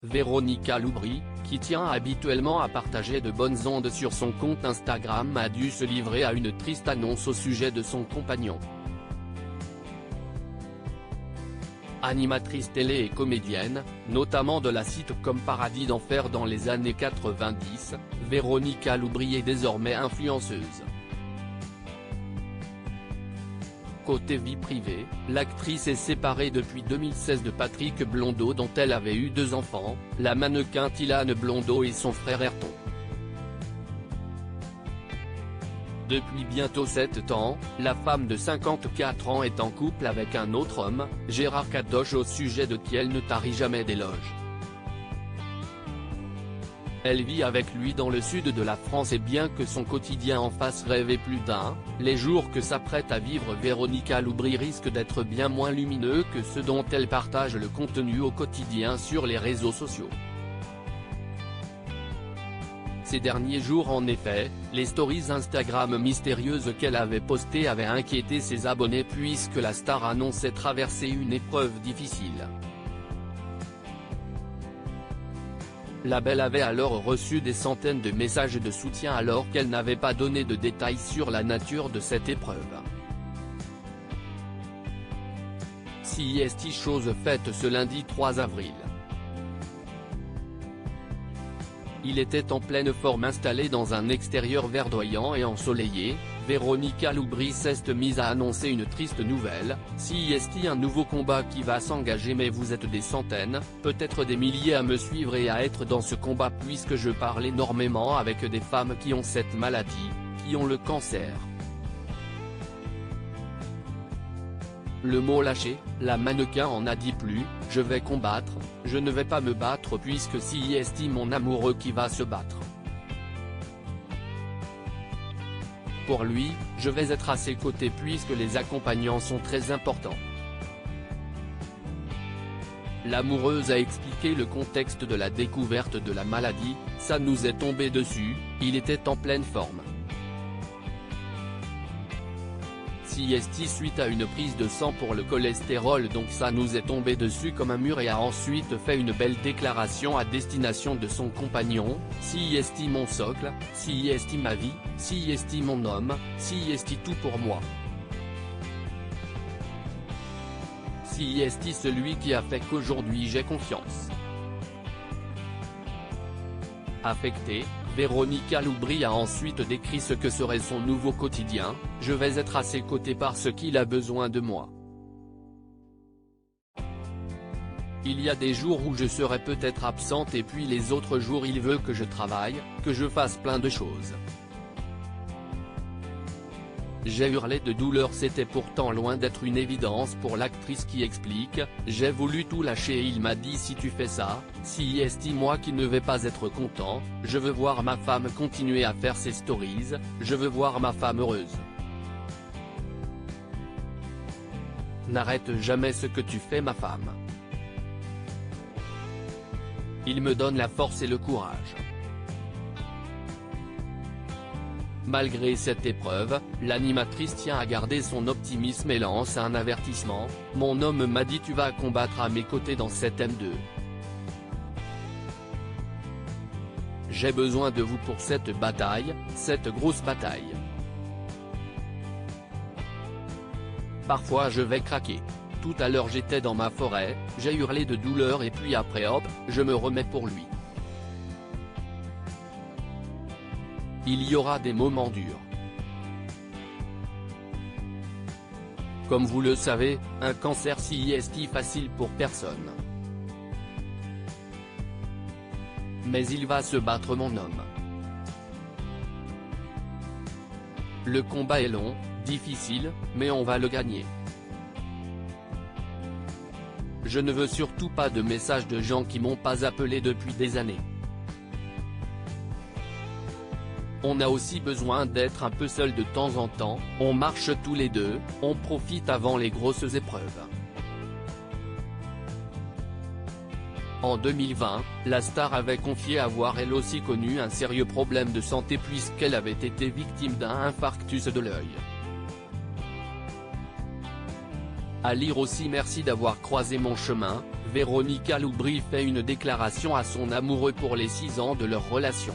Véronica Loubry, qui tient habituellement à partager de bonnes ondes sur son compte Instagram, a dû se livrer à une triste annonce au sujet de son compagnon. Animatrice télé et comédienne, notamment de la sitcom Paradis d'enfer dans les années 90, Véronica Loubry est désormais influenceuse. Côté vie privée, l'actrice est séparée depuis 2016 de Patrick Blondeau dont elle avait eu 2 enfants, la mannequin Thilane Blondeau et son frère Ayrton. Depuis bientôt 7 ans, la femme de 54 ans est en couple avec un autre homme, Gérard Kadosh, au sujet de qui elle ne tarit jamais d'éloges. Elle vit avec lui dans le sud de la France et bien que son quotidien en fasse rêver plus d'un, les jours que s'apprête à vivre Véronica Loubry risquent d'être bien moins lumineux que ceux dont elle partage le contenu au quotidien sur les réseaux sociaux. Ces derniers jours en effet, les stories Instagram mystérieuses qu'elle avait postées avaient inquiété ses abonnés puisque la star annonçait traverser une épreuve difficile. La belle avait alors reçu des centaines de messages de soutien alors qu'elle n'avait pas donné de détails sur la nature de cette épreuve. CIST, chose faite ce lundi 3 avril. Il était en pleine forme installé dans un extérieur verdoyant et ensoleillé. Véronica Loubry s'est mise à annoncer une triste nouvelle: CIST, un nouveau combat qui va s'engager, mais vous êtes des centaines, peut-être des milliers à me suivre et à être dans ce combat puisque je parle énormément avec des femmes qui ont cette maladie, qui ont le cancer. Le mot lâché, la mannequin en a dit plus: je vais combattre, je ne vais pas me battre puisque CIST, mon amoureux qui va se battre. Pour lui, je vais être à ses côtés puisque les accompagnants sont très importants. L'amoureuse a expliqué le contexte de la découverte de la maladie: ça nous est tombé dessus, il était en pleine forme. CIST suite à une prise de sang pour le cholestérol, donc ça nous est tombé dessus comme un mur, et a ensuite fait une belle déclaration à destination de son compagnon: CIST mon socle, CIST ma vie, CIST mon homme, CIST tout pour moi. CIST celui qui a fait qu'aujourd'hui j'ai confiance. Affectée, Véronica Loubry a ensuite décrit ce que serait son nouveau quotidien: je vais être à ses côtés parce qu'il a besoin de moi. Il y a des jours où je serai peut-être absente et puis les autres jours il veut que je travaille, que je fasse plein de choses. J'ai hurlé de douleur. C'était pourtant loin d'être une évidence pour l'actrice qui explique: j'ai voulu tout lâcher et il m'a dit si tu fais ça, CIST moi qui ne vais pas être content, je veux voir ma femme continuer à faire ses stories, je veux voir ma femme heureuse. N'arrête jamais ce que tu fais ma femme. Il me donne la force et le courage. Malgré cette épreuve, l'animatrice tient à garder son optimisme et lance un avertissement: mon homme m'a dit tu vas combattre à mes côtés dans cette M2. J'ai besoin de vous pour cette bataille, cette grosse bataille. Parfois je vais craquer. Tout à l'heure j'étais dans ma forêt, j'ai hurlé de douleur et puis après hop, je me remets pour lui. Il y aura des moments durs. Comme vous le savez, un cancer CIST facile pour personne. Mais il va se battre mon homme. Le combat est long, difficile, mais on va le gagner. Je ne veux surtout pas de messages de gens qui m'ont pas appelé depuis des années. On a aussi besoin d'être un peu seul de temps en temps, on marche tous les deux, on profite avant les grosses épreuves. En 2020, la star avait confié avoir elle aussi connu un sérieux problème de santé puisqu'elle avait été victime d'un infarctus de l'œil. À lire aussi: merci d'avoir croisé mon chemin, Véronica Loubry fait une déclaration à son amoureux pour les 6 ans de leur relation.